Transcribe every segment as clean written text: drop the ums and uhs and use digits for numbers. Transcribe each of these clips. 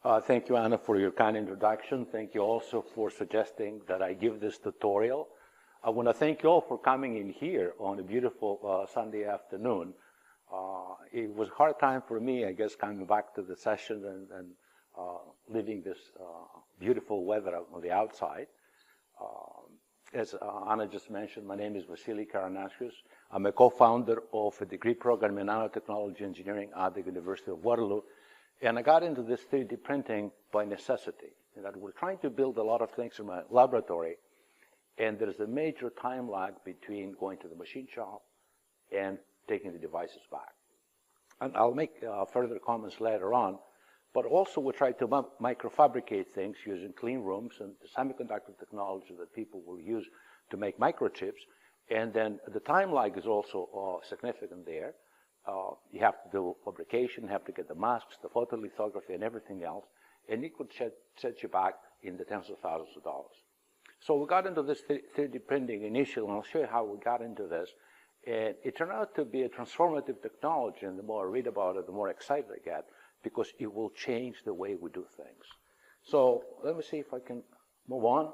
Thank you, Anna, for your kind introduction. Thank you also for suggesting that I give this tutorial. I want to thank you all for coming in here on a beautiful Sunday afternoon. It was a hard time for me, I guess, coming back to the session and living this beautiful weather on the outside. As Anna just mentioned, my name is Vassili Karanassios. I'm a co-founder of a degree program in nanotechnology engineering at the University of Waterloo. And I got into this 3D printing by necessity. And that we're trying to build a lot of things in my laboratory, and there's a major time lag between going to the machine shop and taking the devices back. And I'll make further comments later on, but also we try to microfabricate things using clean rooms and the semiconductor technology that people will use to make microchips. And then the time lag is also significant there. You have to do fabrication, have to get the masks, the photolithography, and everything else, and it could set you back in the tens of thousands of dollars. So we got into this 3D printing initially, and I'll show you how we got into this. And it turned out to be a transformative technology, and the more I read about it, the more excited I get, because it will change the way we do things. So let me see if I can move on.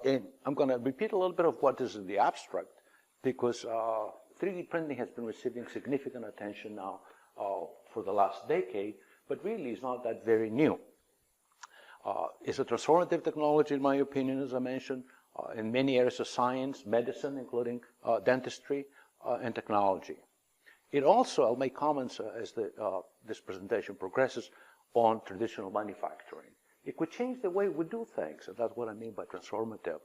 And I'm going to repeat a little bit of what is in the abstract, because 3D printing has been receiving significant attention now for the last decade, but really it's not that very new. It's a transformative technology, in my opinion, as I mentioned, in many areas of science, medicine, including dentistry, and technology. It also, I'll make comments as this presentation progresses, on traditional manufacturing. It could change the way we do things, and that's what I mean by transformative.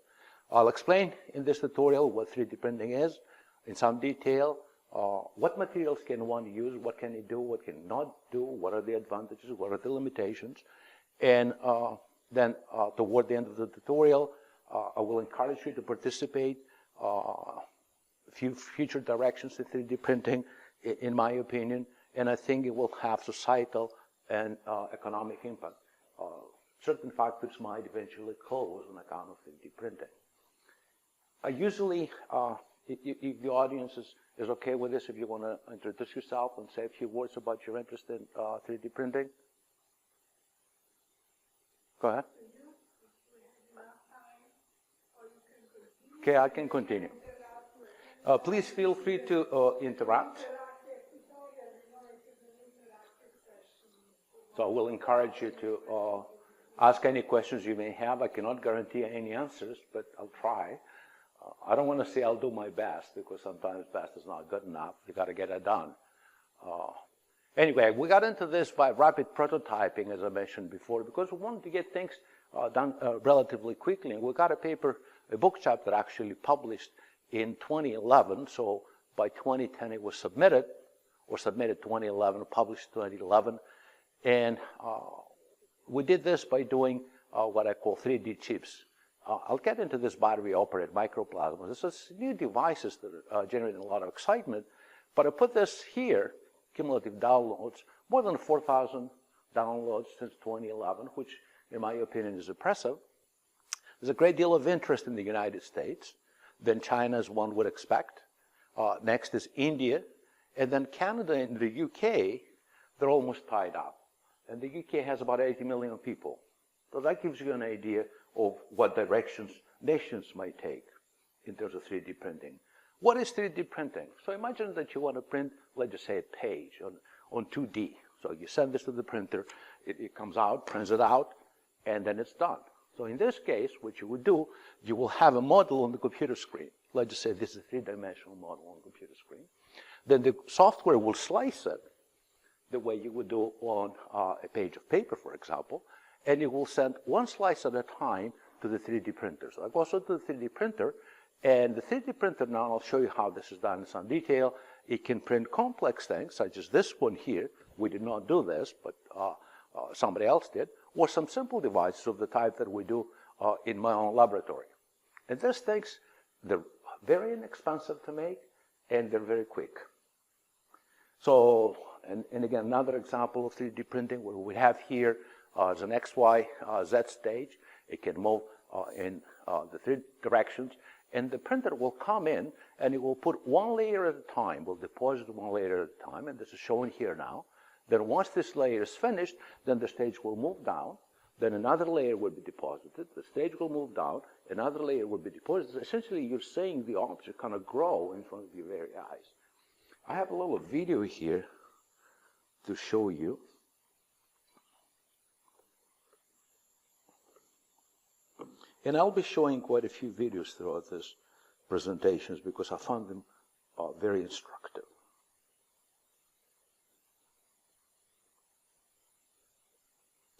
I'll explain in this tutorial what 3D printing is, in some detail, what materials can one use, what can it do, what can it not do, what are the advantages, what are the limitations, and then toward the end of the tutorial, I will encourage you to participate, a few future directions in 3D printing, in my opinion, and I think it will have societal and economic impact. Certain factories might eventually close on account of 3D printing. I usually, if the audience is okay with this, if you want to introduce yourself and say a few words about your interest in 3D printing. Go ahead. Okay, I can continue. Please feel free to interrupt. So I will encourage you to ask any questions you may have. I cannot guarantee any answers, but I'll try. I don't want to say I'll do my best, because sometimes best is not good enough. You got to get it done. Anyway, we got into this by rapid prototyping, as I mentioned before, because we wanted to get things done relatively quickly. And we got a book chapter actually published in 2011. So by 2010 it was submitted, or submitted 2011, published 2011. And we did this by doing what I call 3D chips. I'll get into this battery-operated microplasma. This is new devices that are generating a lot of excitement. But I put this here, cumulative downloads, more than 4,000 downloads since 2011, which, in my opinion, is impressive. There's a great deal of interest in the United States. Then China, as one would expect. Next is India. And then Canada and the UK, they're almost tied up. And the UK has about 80 million people. So that gives you an idea of what directions nations might take in terms of 3D printing. What is 3D printing? So imagine that you want to print, let's just say, a page on 2D. So you send this to the printer, it comes out, prints it out, and then it's done. So in this case, what you would do, you will have a model on the computer screen. Let's just say this is a three-dimensional model on the computer screen. Then the software will slice it the way you would do on a page of paper, for example, and it will send one slice at a time to the 3D printer. So I go to the 3D printer, and the 3D printer, now I'll show you how this is done in some detail. It can print complex things, such as this one here. We did not do this, but somebody else did, or some simple devices of the type that we do in my own laboratory. And these things, they're very inexpensive to make, and they're very quick. So, and again, another example of 3D printing, where we have here is an X, Y, Z stage. It can move in the three directions, and the printer will come in, and it will put one layer at a time, will deposit one layer at a time, and this is shown here now. Then once this layer is finished, then the stage will move down, then another layer will be deposited, the stage will move down, another layer will be deposited. Essentially, you're seeing the object kind of grow in front of your very eyes. I have a little video here to show you. And I'll be showing quite a few videos throughout this presentations because I found them very instructive.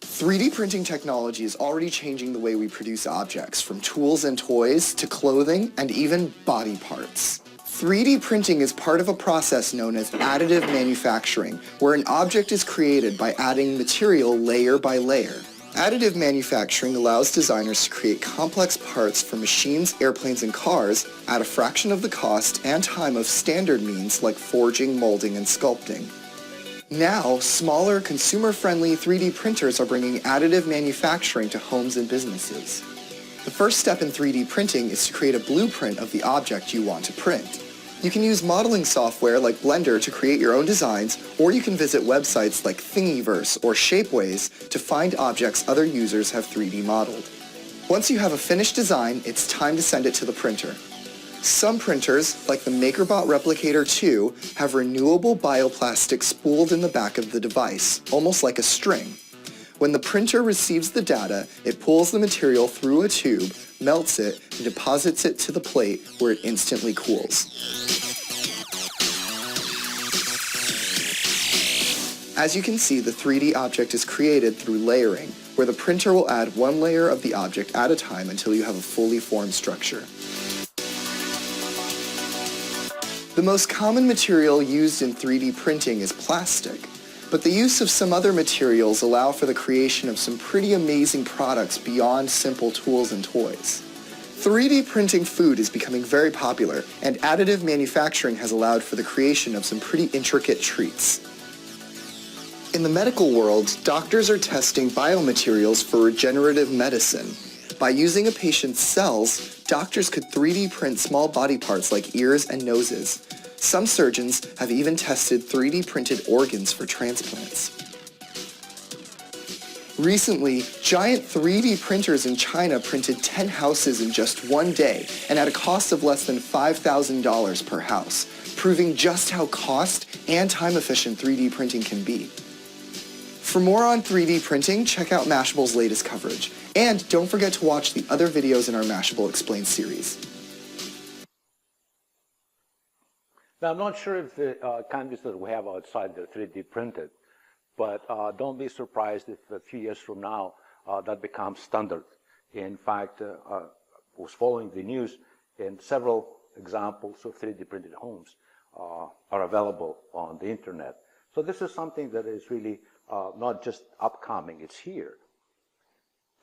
"3D printing technology is already changing the way we produce objects, from tools and toys to clothing and even body parts. 3D printing is part of a process known as additive manufacturing, where an object is created by adding material layer by layer. Additive manufacturing allows designers to create complex parts for machines, airplanes, and cars at a fraction of the cost and time of standard means like forging, molding, and sculpting. Now, smaller, consumer-friendly 3D printers are bringing additive manufacturing to homes and businesses. The first step in 3D printing is to create a blueprint of the object you want to print. You can use modeling software like Blender to create your own designs, or you can visit websites like Thingiverse or Shapeways to find objects other users have 3D modeled. Once you have a finished design, it's time to send it to the printer. Some printers, like the MakerBot Replicator 2, have renewable bioplastic spooled in the back of the device, almost like a string. When the printer receives the data, it pulls the material through a tube, melts it, and deposits it to the plate where it instantly cools. As you can see, the 3D object is created through layering, where the printer will add one layer of the object at a time until you have a fully formed structure. The most common material used in 3D printing is plastic, but the use of some other materials allow for the creation of some pretty amazing products beyond simple tools and toys. 3D printing food is becoming very popular, and additive manufacturing has allowed for the creation of some pretty intricate treats. In the medical world, doctors are testing biomaterials for regenerative medicine. By using a patient's cells, doctors could 3D print small body parts like ears and noses. Some surgeons have even tested 3D printed organs for transplants. Recently, giant 3D printers in China printed 10 houses in just one day and at a cost of less than $5,000 per house, proving just how cost and time-efficient 3D printing can be. For more on 3D printing, check out Mashable's latest coverage. And don't forget to watch the other videos in our Mashable Explained series. Now, I'm not sure if the canvases that we have outside are 3D printed, but don't be surprised if a few years from now that becomes standard. In fact, I was following the news, and several examples of 3D printed homes are available on the internet. So this is something that is really not just upcoming, it's here.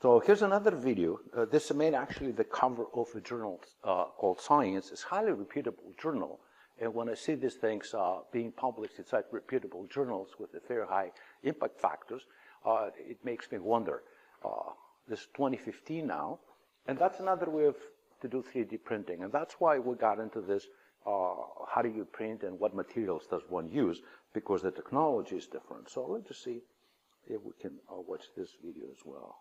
So here's another video. This made actually the cover of a journal called Science. It's a highly reputable journal. And when I see these things being published inside reputable journals with a very high impact factors, it makes me wonder. This is 2015 now, and that's another way to do 3D printing. And that's why we got into this, how do you print and what materials does one use, because the technology is different. So let's just see if we can watch this video as well.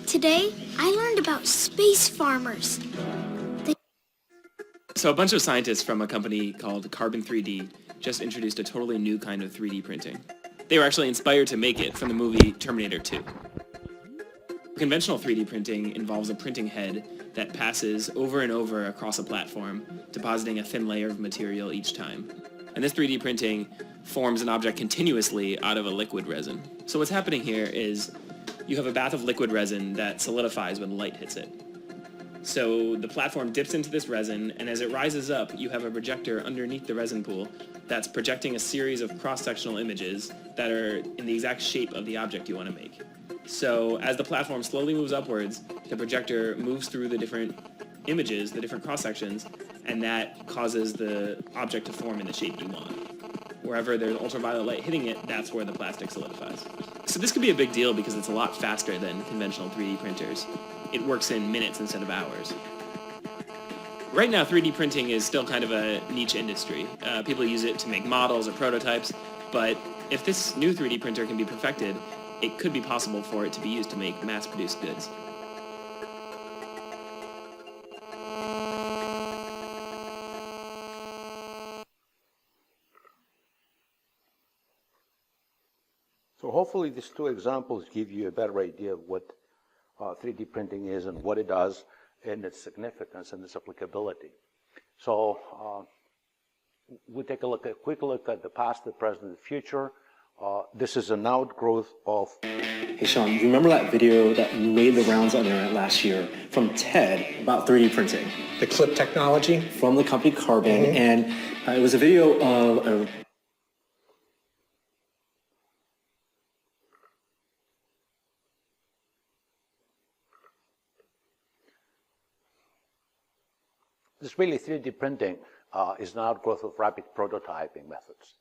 Today, I learned about space farmers. So a bunch of scientists from a company called Carbon 3D just introduced a totally new kind of 3D printing. They were actually inspired to make it from the movie Terminator 2. Conventional 3D printing involves a printing head that passes over and over across a platform, depositing a thin layer of material each time. And this 3D printing forms an object continuously out of a liquid resin. So what's happening here is you have a bath of liquid resin that solidifies when light hits it. So the platform dips into this resin, and as it rises up, you have a projector underneath the resin pool that's projecting a series of cross-sectional images that are in the exact shape of the object you want to make. So as the platform slowly moves upwards, the projector moves through the different images, the different cross-sections, and that causes the object to form in the shape you want. Wherever there's ultraviolet light hitting it, that's where the plastic solidifies. So this could be a big deal because it's a lot faster than conventional 3D printers. It works in minutes instead of hours. Right now, 3D printing is still kind of a niche industry. People use it to make models or prototypes, but if this new 3D printer can be perfected, it could be possible for it to be used to make mass-produced goods. So hopefully these two examples give you a better idea of what 3D printing is and what it does and its significance and its applicability. So we take a quick look at the past, the present, and the future. This is an outgrowth of... Hey Sean, you remember that video that made the rounds on the internet last year from TED about 3D printing? The clip technology? From the company Carbon, and it was a video of a... This really 3D printing is an outgrowth of rapid prototyping methods.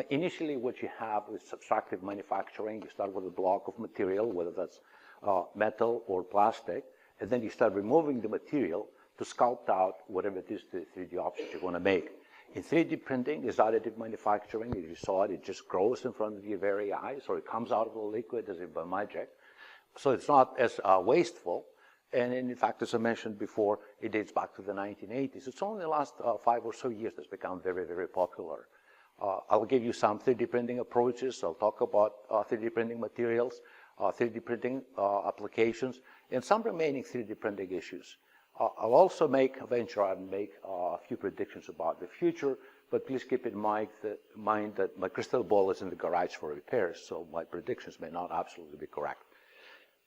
Initially, what you have is subtractive manufacturing. You start with a block of material, whether that's metal or plastic, and then you start removing the material to sculpt out whatever it is the 3D object you want to make. In 3D printing is additive manufacturing. As you saw it just grows in front of your very eyes, or it comes out of the liquid as if by magic. So it's not as wasteful. And in fact, as I mentioned before, it dates back to the 1980s. It's only the last 5 or so years that's become very, very popular. I'll give you some 3D printing approaches. I'll talk about 3D printing materials, 3D printing applications, and some remaining 3D printing issues. I'll also venture out and make a few predictions about the future, but please keep in mind that my crystal ball is in the garage for repairs, so my predictions may not absolutely be correct.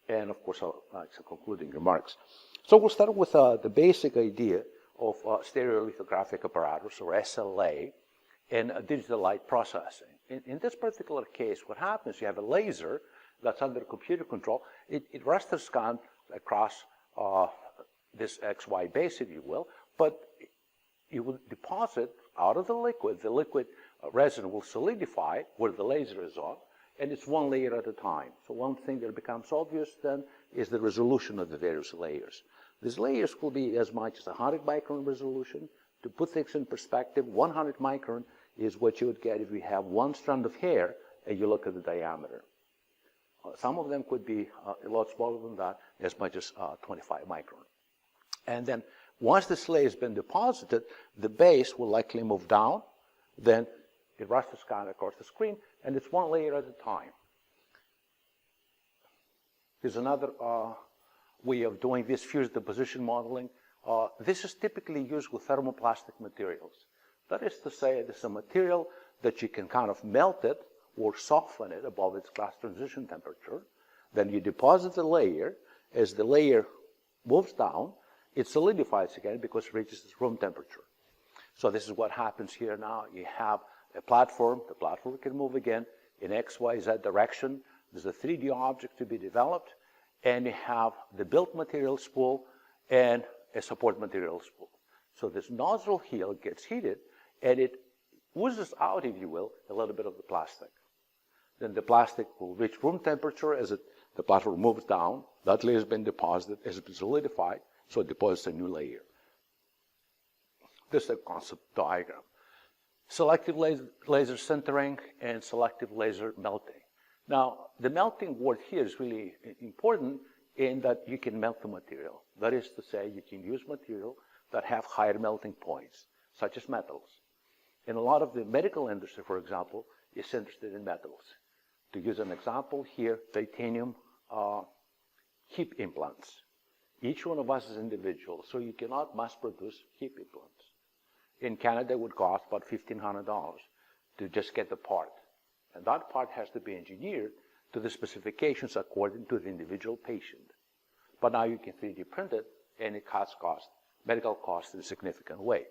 And of course, I'll some concluding remarks. So we'll start with the basic idea of stereolithographic apparatus, or SLA, and digital light processing. In this particular case, what happens, you have a laser that's under computer control. It raster scans across this XY base, if you will, but you will deposit out of the liquid resin will solidify where the laser is on, and it's one layer at a time. So one thing that becomes obvious then is the resolution of the various layers. These layers could be as much as 100 micron resolution. To put things in perspective, 100 micron is what you would get if you have one strand of hair and you look at the diameter. Some of them could be a lot smaller than that, as much as 25 micron. And then once this layer has been deposited, the base will likely move down, then it raster scans across the screen, and it's one layer at a time. Here's another way of doing this, fused deposition modeling. This is typically used with thermoplastic materials. That is to say, it's a material that you can kind of melt it or soften it above its glass transition temperature. Then you deposit the layer. As the layer moves down, it solidifies again because it reaches its room temperature. So this is what happens here now. You have a platform. The platform can move again in X, Y, Z direction. There's a 3D object to be developed, and you have the built material spool and a support material spool. So this nozzle heel gets heated, and it oozes out, if you will, a little bit of the plastic. Then the plastic will reach room temperature as the platform moves down. That layer has been deposited, has been solidified, so it deposits a new layer. This is a concept diagram. Selective laser sintering and selective laser melting. Now, the melting word here is really important in that you can melt the material. That is to say, you can use material that have higher melting points, such as metals. And a lot of the medical industry, for example, is interested in metals. To use an example here, titanium hip implants. Each one of us is individual, so you cannot mass produce hip implants. In Canada, it would cost about $1,500 to just get the part. And that part has to be engineered to the specifications according to the individual patient. But now you can 3D print it, and it cuts cost, medical costs in a significant way.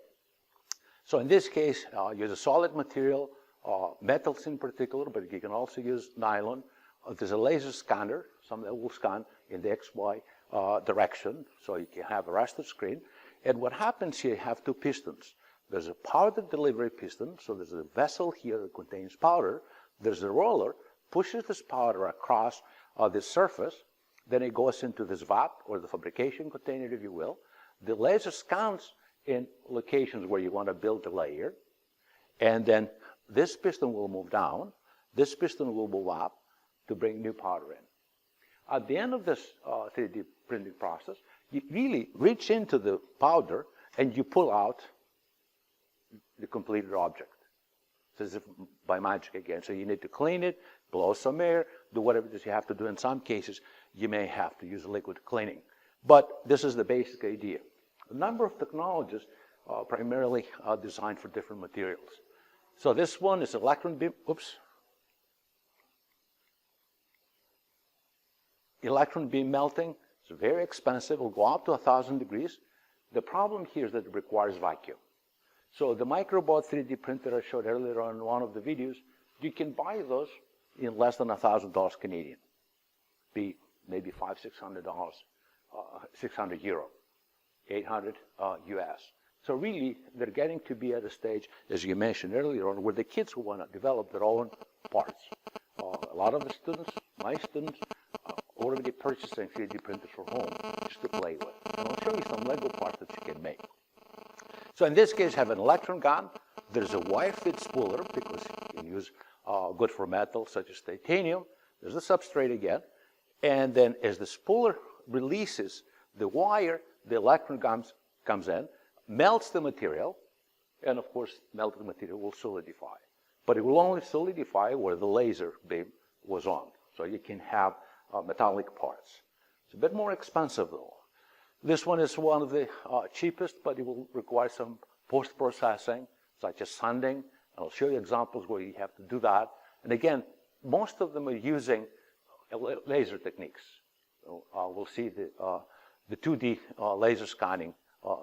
So in this case, use a solid material, metals in particular, but you can also use nylon. There's a laser scanner, something that will scan in the XY direction, so you can have a raster screen. And what happens here, you have two pistons. There's a powder delivery piston, so there's a vessel here that contains powder. There's a roller, pushes this powder across this surface, then it goes into this vat, or the fabrication container, if you will. The laser scans in locations where you want to build the layer, and then this piston will move down, this piston will move up to bring new powder in. At the end of this 3D printing process, you really reach into the powder and you pull out the completed object. So as if by magic again. So you need to clean it, blow some air, do whatever it is you have to do. In some cases, you may have to use liquid cleaning. But this is the basic idea. A number of technologies primarily designed for different materials. So this one is electron beam, electron beam melting. It's very expensive. It will go up to 1,000 degrees. The problem here is that it requires vacuum. So the microbot 3D printer I showed earlier on one of the videos, you can buy those in less than $1,000 Canadian. Be maybe $500, $600, 600 euro, 800 US. So really, they're getting to be at a stage, as you mentioned earlier on, where the kids will want to develop their own parts. A lot of the students, my students, already purchasing 3D printers for home just to play with. And I'll show you some Lego parts that you can make. So in this case, I have an electron gun. There's a wire-fit spooler because you can use good for metal such as titanium. There's the substrate again. And then as the spooler releases the wire, the electron gun comes in, melts the material, and of course, melted material will solidify. But it will only solidify where the laser beam was on. So you can have metallic parts. It's a bit more expensive though. This one is one of the cheapest, but it will require some post-processing, such as sanding. I'll show you examples where you have to do that. And again, most of them are using laser techniques. So, we'll see the 2D laser scanning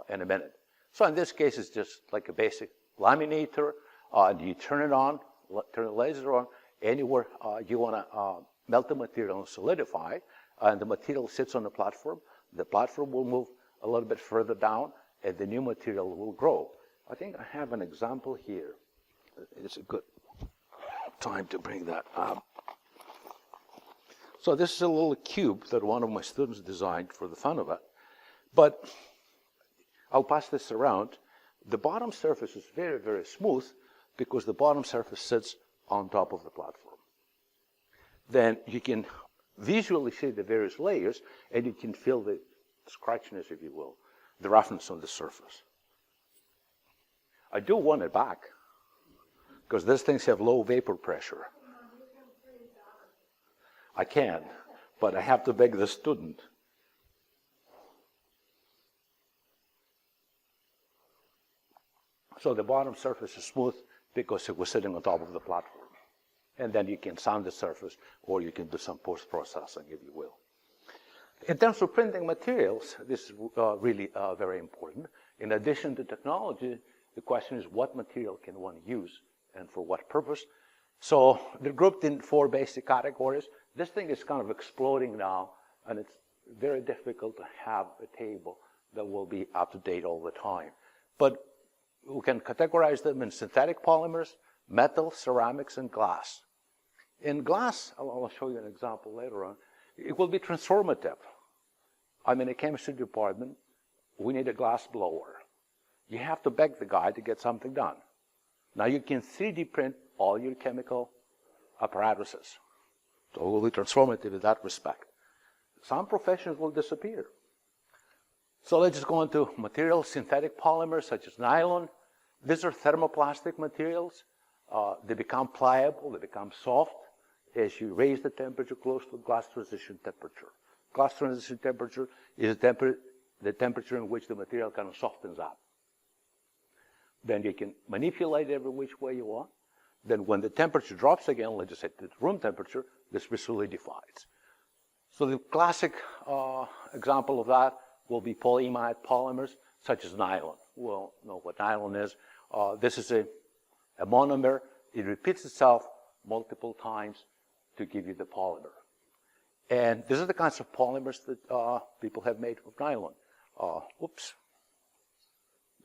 in a minute. So in this case, it's just like a basic laminator, and you turn it on, turn the laser on, anywhere you want to melt the material and solidify, and the material sits on the platform. The platform will move a little bit further down, and the new material will grow. I think I have an example here. It's a good time to bring that up. So this is a little cube that one of my students designed for the fun of it. But I'll pass this around. The bottom surface is very, very smooth because the bottom surface sits on top of the platform. Then you can visually see the various layers, and you can feel the scratchiness, if you will, the roughness on the surface. I do want it back because these things have low vapor pressure. I can, but I have to beg the student. So the bottom surface is smooth because it was sitting on top of the platform. And then you can sand the surface, or you can do some post-processing, if you will. In terms of printing materials, this is really very important. In addition to technology, the question is what material can one use and for what purpose? So they're grouped in 4 basic categories. This thing is kind of exploding now, and it's very difficult to have a table that will be up to date all the time. But we can categorize them in synthetic polymers, metal, ceramics, and glass. In glass, I'll show you an example later on, it will be transformative. I'm in a chemistry department. We need a glass blower. You have to beg the guy to get something done. Now you can 3D print all your chemical apparatuses. So it will be transformative in that respect. Some professions will disappear. So let's just go into materials, synthetic polymers such as nylon. These are thermoplastic materials. They become pliable, they become soft as you raise the temperature close to glass transition temperature. Glass transition temperature is the temperature in which the material kind of softens up. Then you can manipulate it every which way you want. Then when the temperature drops again, let's just say to room temperature, this resolidifies. So the classic example of that will be polyimide polymers such as nylon. We'll know what nylon is. This is a monomer. It repeats itself multiple times to give you the polymer. And these are the kinds of polymers that people have made with nylon.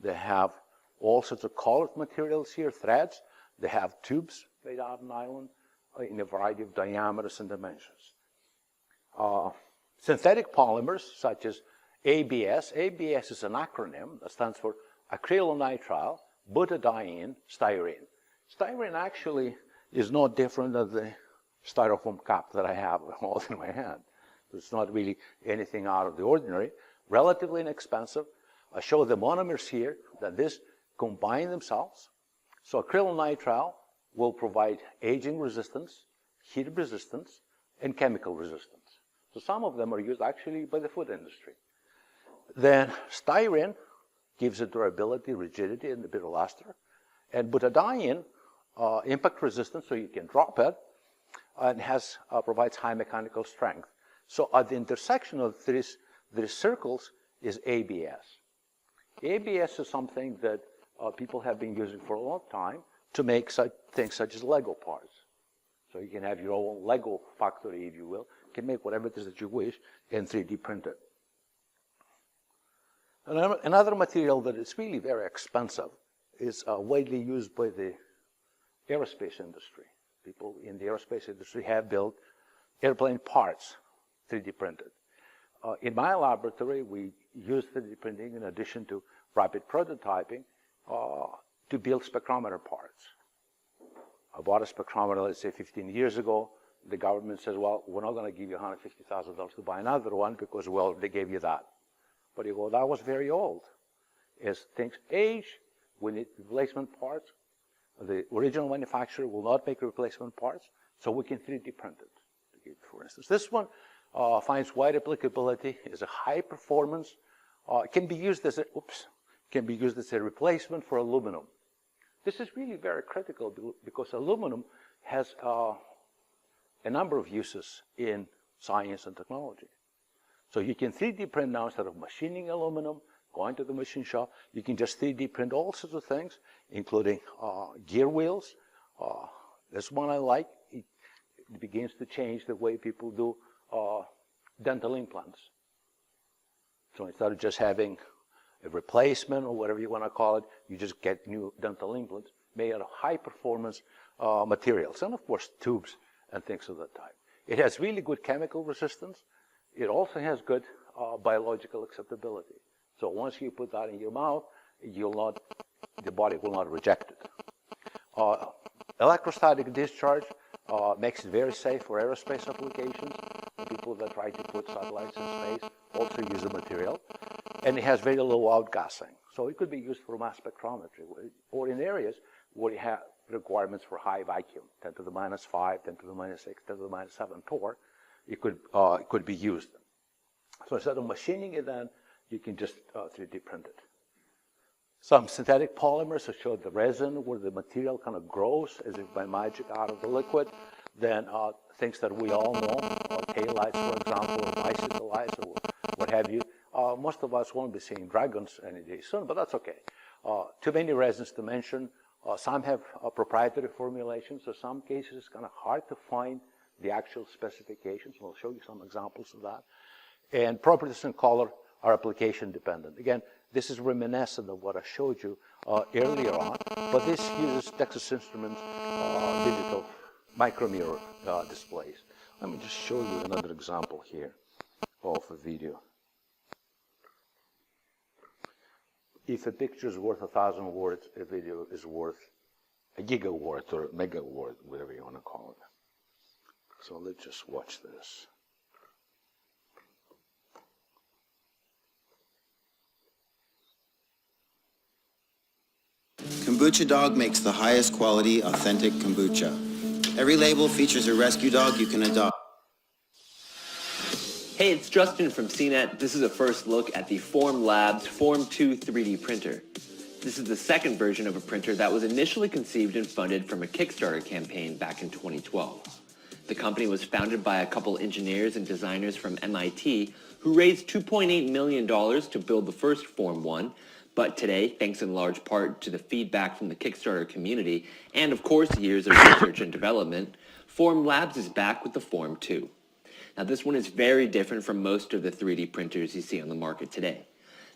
They have all sorts of colored materials here, threads. They have tubes made out of nylon in a variety of diameters and dimensions. Synthetic polymers such as ABS. ABS is an acronym that stands for acrylonitrile, butadiene, styrene. Styrene actually is no different than the styrofoam cup that I have holding in my hand. It's not really anything out of the ordinary. Relatively inexpensive. I show the monomers here that this combine themselves. So acrylonitrile will provide aging resistance, heat resistance, and chemical resistance. So some of them are used actually by the food industry. Then styrene gives it durability, rigidity, and a bit of luster. And butadiene, impact resistance, so you can drop it, and provides high mechanical strength. So at the intersection of these circles is ABS. ABS is something that people have been using for a long time to make such things such as Lego parts. So you can have your own Lego factory, if you will. You can make whatever it is that you wish and 3D print it. Another material that is really very expensive is widely used by the aerospace industry. People in the aerospace industry have built airplane parts 3D printed. In my laboratory, we use 3D printing in addition to rapid prototyping to build spectrometer parts. I bought a spectrometer, let's say 15 years ago. The government says, well, we're not going to give you $150,000 to buy another one because, well, they gave you that. But you go, that was very old. As things age, we need replacement parts. The original manufacturer will not make replacement parts, so we can 3D print it. For instance, this one finds wide applicability, is a high performance, can be used as a replacement for aluminum. This is really very critical because aluminum has a number of uses in science and technology. So you can 3D print now instead of machining aluminum, going to the machine shop, you can just 3D print all sorts of things, including gear wheels. This one I like. It begins to change the way people do dental implants. So instead of just having a replacement or whatever you want to call it, you just get new dental implants made out of high performance materials, and of course tubes and things of that type. It has really good chemical resistance. It also has good biological acceptability. So once you put that in your mouth, the body will not reject it. Electrostatic discharge makes it very safe for aerospace applications. The people that try to put satellites in space also use the material. And it has very low outgassing. So it could be used for mass spectrometry or in areas where you have requirements for high vacuum, 10 to the minus 5, 10 to the minus 6, 10 to the minus 7 torr. It could be used. So instead of machining it then, you can just 3D print it. Some synthetic polymers that show the resin where the material kind of grows as if by magic out of the liquid. Then things that we all know, taillights, for example, or bicycle lights, or what have you. Most of us won't be seeing dragons any day soon, but that's okay. Too many resins to mention. Some have proprietary formulations, so some cases it's kind of hard to find the actual specifications. We'll show you some examples of that. And properties and color are application dependent. Again, this is reminiscent of what I showed you earlier on, but this uses Texas Instruments digital micromirror displays. Let me just show you another example here of a video. If a picture is worth 1,000 words, a video is worth a gigawatt or a megawatt, whatever you want to call it. So let's just watch this. Kombucha Dog makes the highest quality, authentic kombucha. Every label features a rescue dog you can adopt. Hey, it's Justin from CNET. This is a first look at the Form Labs Form 2 3D printer. This is the second version of a printer that was initially conceived and funded from a Kickstarter campaign back in 2012. The company was founded by a couple engineers and designers from MIT who raised $2.8 million to build the first Form 1, but today, thanks in large part to the feedback from the Kickstarter community and of course years of research and development, Form Labs is back with the Form 2. Now this one is very different from most of the 3D printers you see on the market today.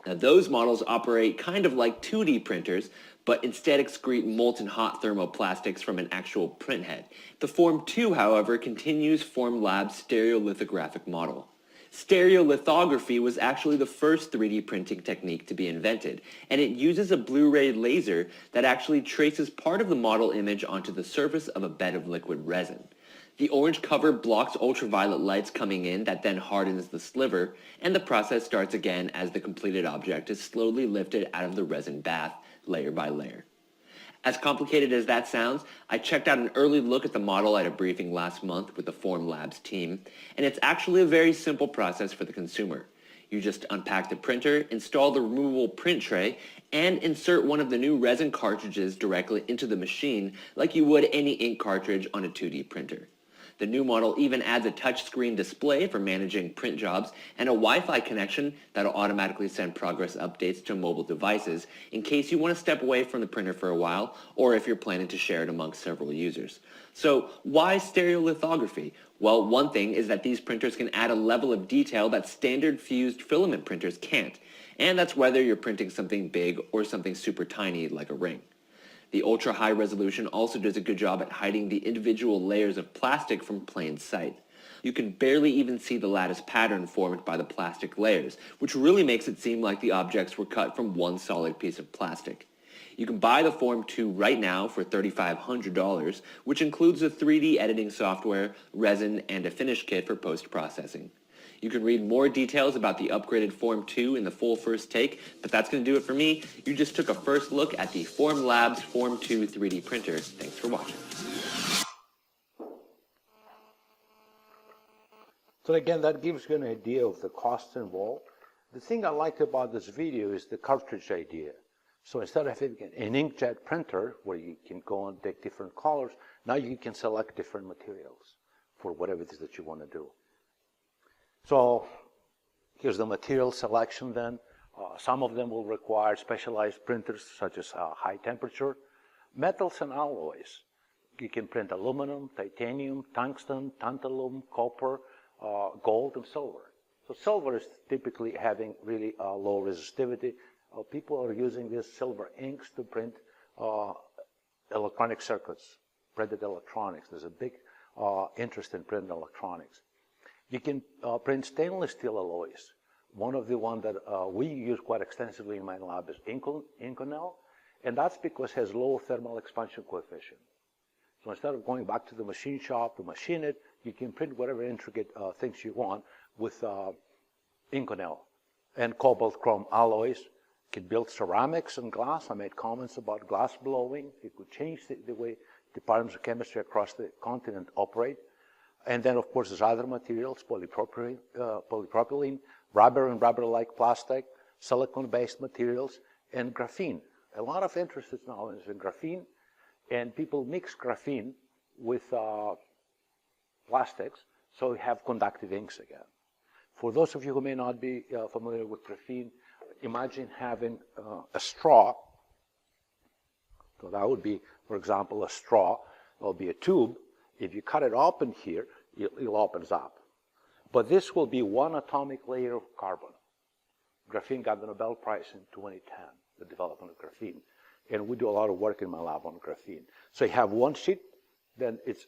Now, those models operate kind of like 2D printers, but instead excrete molten hot thermoplastics from an actual printhead. The Form 2, however, continues Formlab's stereolithographic model. Stereolithography was actually the first 3D printing technique to be invented, and it uses a Blu-ray laser that actually traces part of the model image onto the surface of a bed of liquid resin. The orange cover blocks ultraviolet lights coming in that then hardens the sliver, and the process starts again as the completed object is slowly lifted out of the resin bath, layer by layer. As complicated as that sounds, I checked out an early look at the model at a briefing last month with the Formlabs team, and it's actually a very simple process for the consumer. You just unpack the printer, install the removable print tray, and insert one of the new resin cartridges directly into the machine like you would any ink cartridge on a 2D printer. The new model even adds a touchscreen display for managing print jobs and a Wi-Fi connection that'll automatically send progress updates to mobile devices in case you want to step away from the printer for a while or if you're planning to share it amongst several users. So why stereolithography? Well, one thing is that these printers can add a level of detail that standard fused filament printers can't, and that's whether you're printing something big or something super tiny like a ring. The ultra-high resolution also does a good job at hiding the individual layers of plastic from plain sight. You can barely even see the lattice pattern formed by the plastic layers, which really makes it seem like the objects were cut from one solid piece of plastic. You can buy the Form 2 right now for $3,500, which includes the 3D editing software, resin, and a finish kit for post-processing. You can read more details about the upgraded Form 2 in the full first take, but that's going to do it for me. You just took a first look at the Formlabs Form 2 3D printer. Thanks for watching. So again, that gives you an idea of the costs involved. The thing I like about this video is the cartridge idea. So instead of having an inkjet printer where you can go and take different colors, now you can select different materials for whatever it is that you want to do. So here's the material selection then. Some of them will require specialized printers such as high temperature. Metals and alloys. You can print aluminum, titanium, tungsten, tantalum, copper, gold, and silver. So silver is typically having really low resistivity. People are using these silver inks to print electronic circuits, printed electronics. There's a big interest in printed electronics. You can print stainless steel alloys. One of the ones that we use quite extensively in my lab is Inconel, and that's because it has low thermal expansion coefficient. So instead of going back to the machine shop to machine it, you can print whatever intricate things you want with Inconel. And cobalt chrome alloys. You can build ceramics and glass. I made comments about glass blowing. It could change the way departments of chemistry across the continent operate. And then, of course, there's other materials, polypropylene, rubber and rubber-like plastic, silicone-based materials, and graphene. A lot of interest now is in graphene, and people mix graphene with plastics, so we have conductive inks again. For those of you who may not be familiar with graphene, imagine having a straw. So that would be, for example, a straw. There'll be a tube. If you cut it open here, it opens up. But this will be one atomic layer of carbon. Graphene got the Nobel Prize in 2010, the development of graphene. And we do a lot of work in my lab on graphene. So you have one sheet, then it's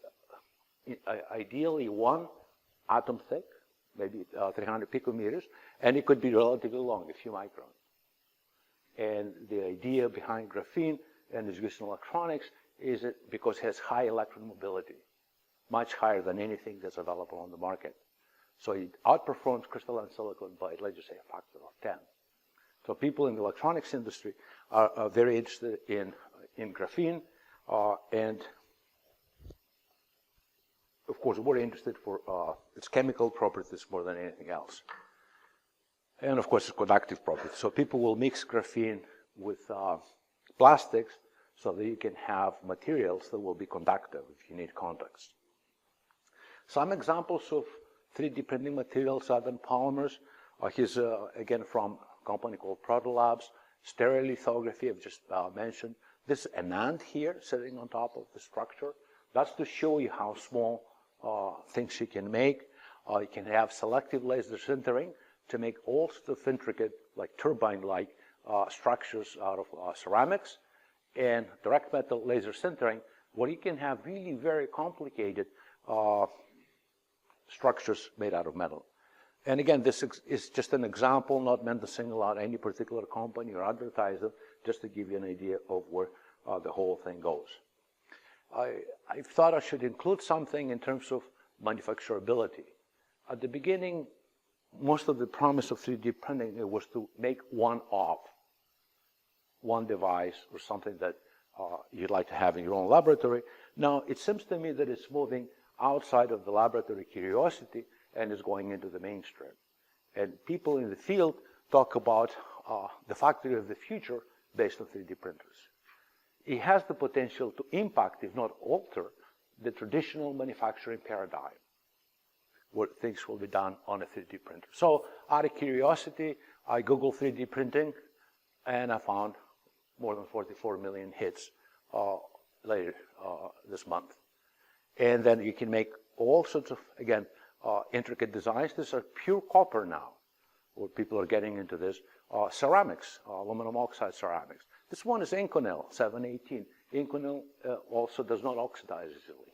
ideally one atom thick, maybe 300 picometers, and it could be relatively long, a few microns. And the idea behind graphene and its use in electronics is it because it has high electron mobility, much higher than anything that's available on the market. So it outperforms crystalline silicon by, let's just say, a factor of 10. So people in the electronics industry are very interested in graphene, and of course, we're interested for its chemical properties more than anything else. And of course, its conductive properties. So people will mix graphene with plastics so that you can have materials that will be conductive if you need contacts. Some examples of 3D printing materials other than polymers. Here's, again, from a company called Protolabs. Stereolithography, I've just mentioned. This is an ant here sitting on top of the structure. That's to show you how small things you can make. You can have selective laser sintering to make all sorts of intricate like turbine-like structures out of ceramics, and direct metal laser sintering, where you can have really very complicated structures made out of metal. And again, this is just an example, not meant to single out any particular company or advertise them, just to give you an idea of where the whole thing goes. I thought I should include something in terms of manufacturability. At the beginning, most of the promise of 3D printing was to make one device or something that you'd like to have in your own laboratory. Now, it seems to me that it's moving outside of the laboratory curiosity and is going into the mainstream. And people in the field talk about the factory of the future based on 3D printers. It has the potential to impact, if not alter, the traditional manufacturing paradigm, where things will be done on a 3D printer. So out of curiosity, I Googled 3D printing, and I found more than 44 million hits later this month. And then you can make all sorts of, again, intricate designs. These are pure copper now, where people are getting into this. Ceramics, aluminum oxide ceramics. This one is Inconel 718. Inconel also does not oxidize easily.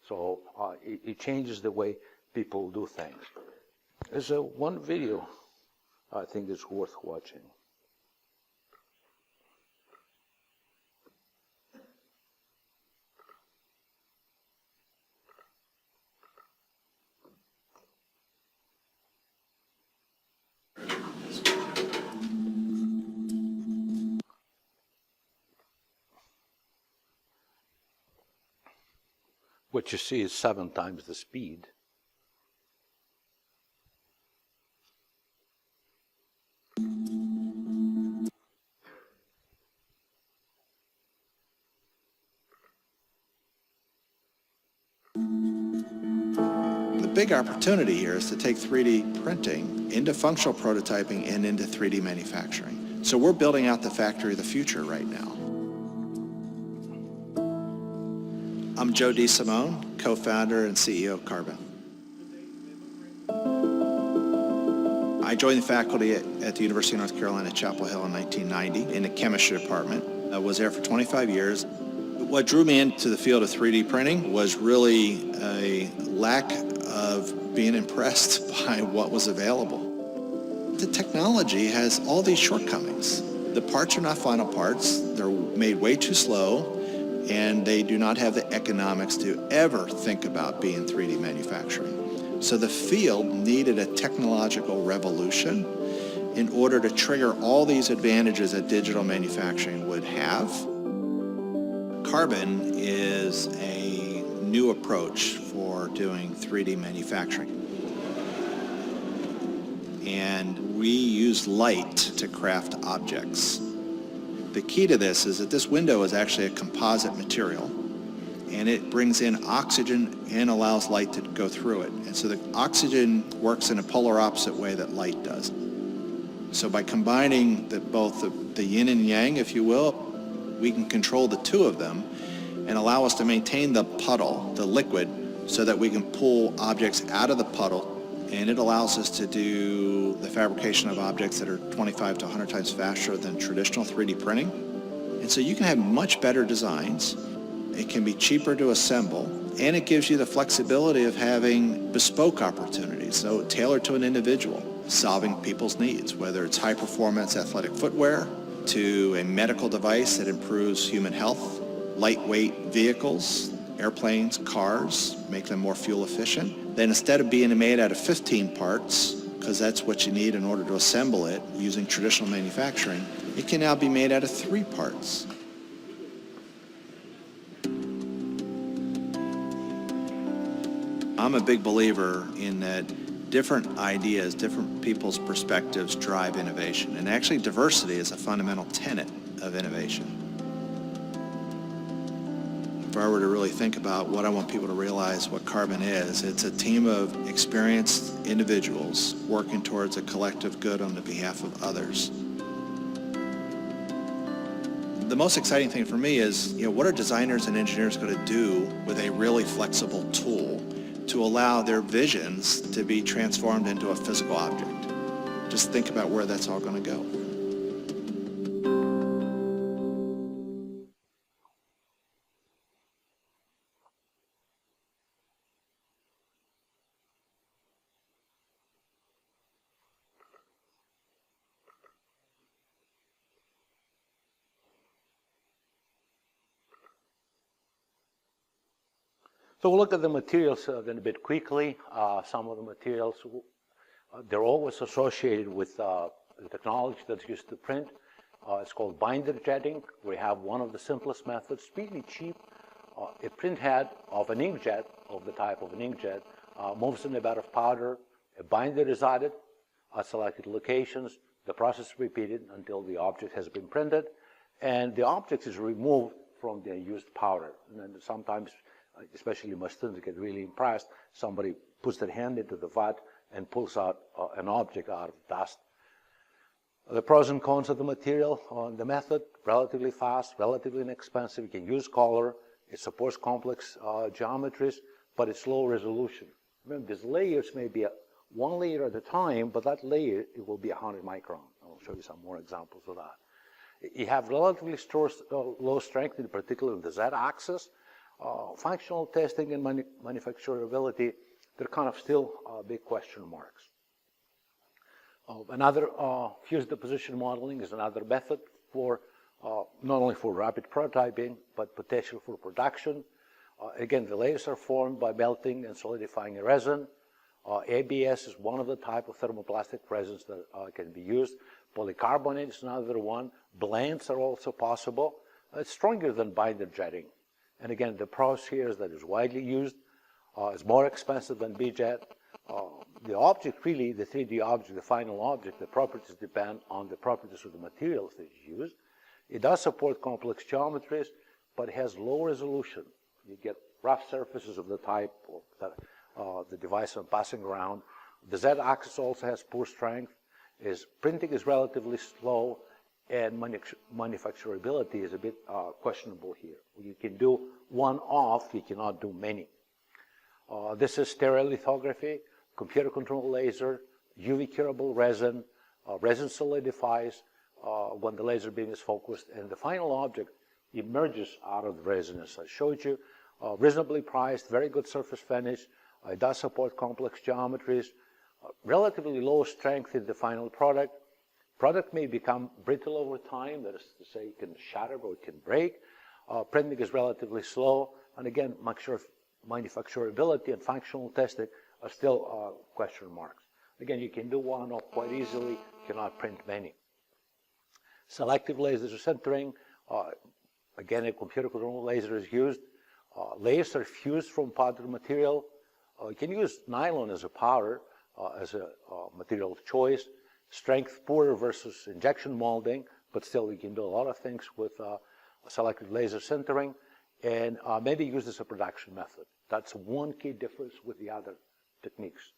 So it changes the way people do things. There's one video I think is worth watching. What you see is 7 times the speed. The big opportunity here is to take 3D printing into functional prototyping and into 3D manufacturing. So we're building out the factory of the future right now. I'm Joe DeSimone, co-founder and CEO of Carbon. I joined the faculty at the University of North Carolina at Chapel Hill in 1990 in the chemistry department. I was there for 25 years. What drew me into the field of 3D printing was really a lack of being impressed by what was available. The technology has all these shortcomings. The parts are not final parts. They're made way too slow, and they do not have the economics to ever think about being 3D manufacturing. So the field needed a technological revolution in order to trigger all these advantages that digital manufacturing would have. Carbon is a new approach for doing 3D manufacturing. And we use light to craft objects. The key to this is that this window is actually a composite material, and it brings in oxygen and allows light to go through it. And so the oxygen works in a polar opposite way that light does. So by combining both the yin and yang, if you will, we can control the two of them and allow us to maintain the puddle, the liquid, so that we can pull objects out of the puddle, and it allows us to do the fabrication of objects that are 25 to 100 times faster than traditional 3D printing. And so you can have much better designs. It can be cheaper to assemble, and it gives you the flexibility of having bespoke opportunities, so tailored to an individual, solving people's needs, whether it's high-performance athletic footwear to a medical device that improves human health, lightweight vehicles, airplanes, cars, make them more fuel efficient. Then instead of being made out of 15 parts, because that's what you need in order to assemble it using traditional manufacturing, it can now be made out of 3 parts. I'm a big believer in that different ideas, different people's perspectives drive innovation. And actually diversity is a fundamental tenet of innovation. If I were to really think about what I want people to realize what Carbon is, it's a team of experienced individuals working towards a collective good on the behalf of others. The most exciting thing for me is, what are designers and engineers going to do with a really flexible tool to allow their visions to be transformed into a physical object? just think about where that's all going to go. So we'll look at the materials then a bit quickly. Some of the materials, they're always associated with the technology that's used to print. It's called binder jetting. We have one of the simplest methods, really cheap. A print head of an inkjet, of the type of an inkjet, moves in a bed of powder. A binder is added at selected locations. The process is repeated until the object has been printed, and the object is removed from the used powder. And then sometimes, especially my students get really impressed, somebody puts their hand into the vat and pulls out an object out of dust. The pros and cons of the material on the method: relatively fast, relatively inexpensive. You can use color. It supports complex geometries, but it's low resolution. Remember, these layers may be one layer at a time, but that layer, it will be 100 micron. I'll show you some more examples of that. You have relatively low strength, in particular in the Z-axis. Functional testing and manufacturability, they're kind of still big question marks. Another fused deposition modeling is another method for not only for rapid prototyping, but potential for production. Again, the layers are formed by melting and solidifying a resin. ABS is one of the type of thermoplastic resins that can be used. Polycarbonate is another one. Blends are also possible. It's stronger than binder jetting. And again, the pros here is that it's widely used. It's more expensive than BJET. The object, really, the 3D object, the final object, the properties depend on the properties of the materials that you use. It does support complex geometries, but it has low resolution. You get rough surfaces of the type that the device I'm passing around. The Z-axis also has poor strength. Printing is relatively slow, and manufacturability is a bit questionable here. You can do one off, you cannot do many. This is stereo lithography, computer-controlled laser, UV-curable resin. Resin solidifies when the laser beam is focused, and the final object emerges out of the resin, as I showed you. Reasonably priced, very good surface finish. It does support complex geometries. Relatively low strength in the final product. Product may become brittle over time, that is to say, it can shatter or it can break. Printing is relatively slow, and again, manufacturability and functional testing are still question marks. Again, you can do one off quite easily, cannot print many. Selective laser sintering, again, a computer-controlled laser is used. Layers are fused from powder material. You can use nylon as a powder, as a material of choice. Strength poorer versus injection molding, but still you can do a lot of things with selective laser sintering, and maybe use as a production method. That's one key difference with the other techniques.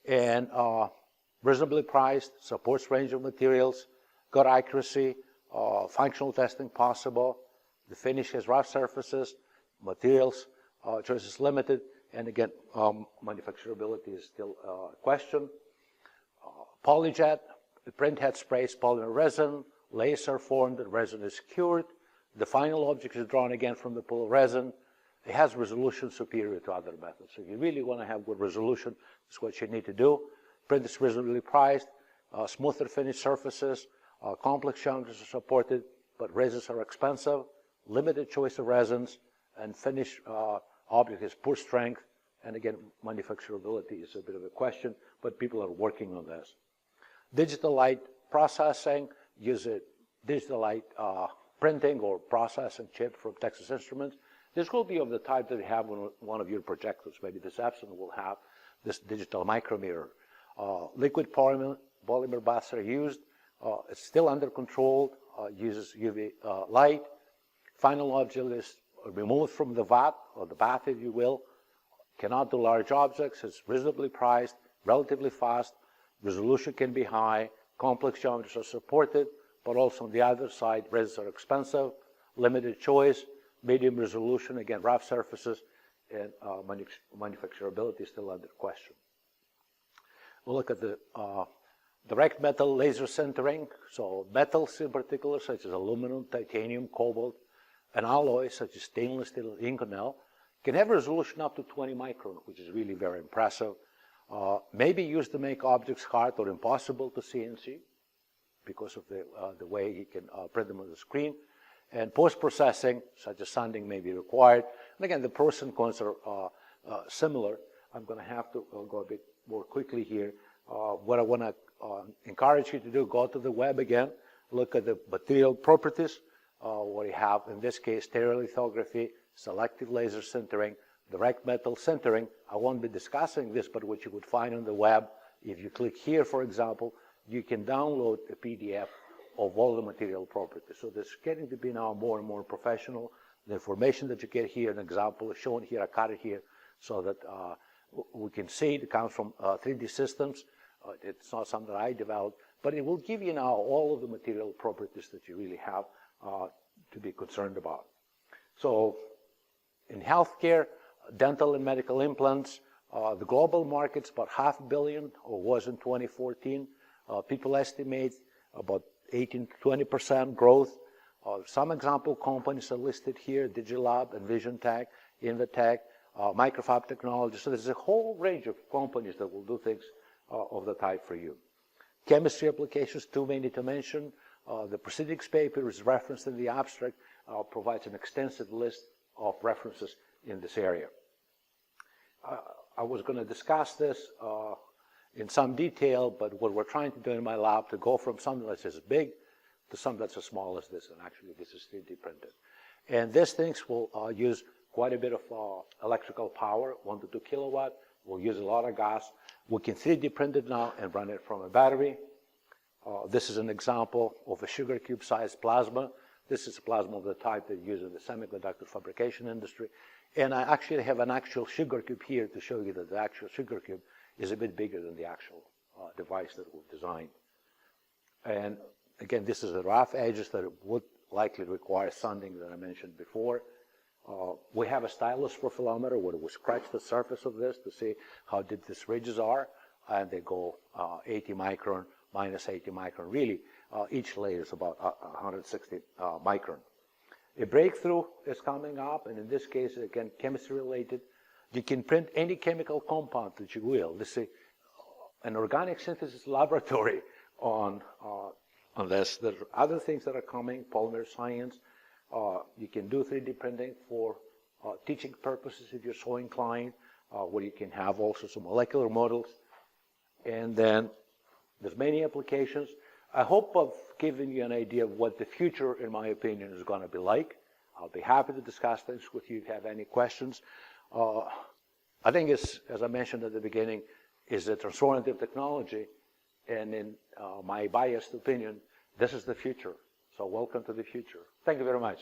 And reasonably priced, supports range of materials, good accuracy, functional testing possible. The finish has rough surfaces, materials choice is limited, and again, manufacturability is still a question. PolyJet, the print head sprays polymer resin, layers are formed, the resin is cured, the final object is drawn again from the pool of resin. It has resolution superior to other methods. So if you really want to have good resolution, that's what you need to do. Print is reasonably priced, smoother finished surfaces, complex geometries are supported, but resins are expensive, limited choice of resins, and finished object has poor strength, and again, manufacturability is a bit of a question, but people are working on this. Digital light processing, use a digital light printing or processing chip from Texas Instruments. This will be of the type that you have on one of your projectors. Maybe this Epson will have this digital micromirror. Liquid polymer baths are used. It's still under control, uses UV light. Final object is removed from the vat, or the bath, if you will. Cannot do large objects. It's reasonably priced, relatively fast. Resolution can be high. Complex geometries are supported, but also on the other side, resins are expensive, limited choice, medium resolution, again, rough surfaces, and manufacturability is still under question. We'll look at the Direct metal laser sintering, so metals in particular, such as aluminum, titanium, cobalt, and alloys such as stainless steel and Inconel, can have a resolution up to 20 micron, which is really very impressive. May be used to make objects hard or impossible to CNC because of the way you can print them on the screen. And post-processing, such as sanding, may be required. And again, the pros and cons are similar. I'm going to have to go a bit more quickly here. What I want to encourage you to do, go to the web again, look at the material properties, what you have, in this case, stereolithography, selective laser sintering, direct metal sintering. I won't be discussing this, but what you would find on the web, if you click here, for example, you can download a PDF of all the material properties. So this is getting to be now more and more professional. The information that you get here, an example is shown here, I cut it here, so that we can see it comes from 3D systems. It's not something that I developed, but it will give you now all of the material properties that you really have to be concerned about. So in healthcare, dental and medical implants, the global market's about $500 million, or was in 2014. People estimate about 18 to 20% growth. Some example companies are listed here: Digilab, EnvisionTech, Invitech, Microfab Technology. So there's a whole range of companies that will do things of the type for you. Chemistry applications, too many to mention. The proceedings paper is referenced in the abstract, provides an extensive list of references in this area. I was going to discuss this in some detail, but what we're trying to do in my lab to go from something that's as big to something that's as small as this, and actually this is 3D printed. And these things will use quite a bit of electrical power, 1 to 2 kilowatt. We'll use a lot of gas. We can 3D print it now and run it from a battery. This is an example of a sugar cube sized plasma. This is a plasma of the type that you use in the semiconductor fabrication industry. And I actually have an actual sugar cube here to show you that the actual sugar cube is a bit bigger than the actual device that we've designed. And again, this is the rough edges that would likely require sanding that I mentioned before. We have a stylus profilometer where we scratch the surface of this to see how deep these ridges are, and they go 80 micron, minus 80 micron. Really, each layer is about 160 micron. A breakthrough is coming up, and in this case, again, chemistry related. You can print any chemical compound that you will. This is an organic synthesis laboratory on this. There are other things that are coming, polymer science. You can do 3D printing for teaching purposes if you're so inclined, where you can have also some molecular models. And then there's many applications. I hope I've given you an idea of what the future, in my opinion, is going to be like. I'll be happy to discuss this with you if you have any questions. I think it's, as I mentioned at the beginning, is a transformative technology. And in my biased opinion, this is the future. So welcome to the future. Thank you very much.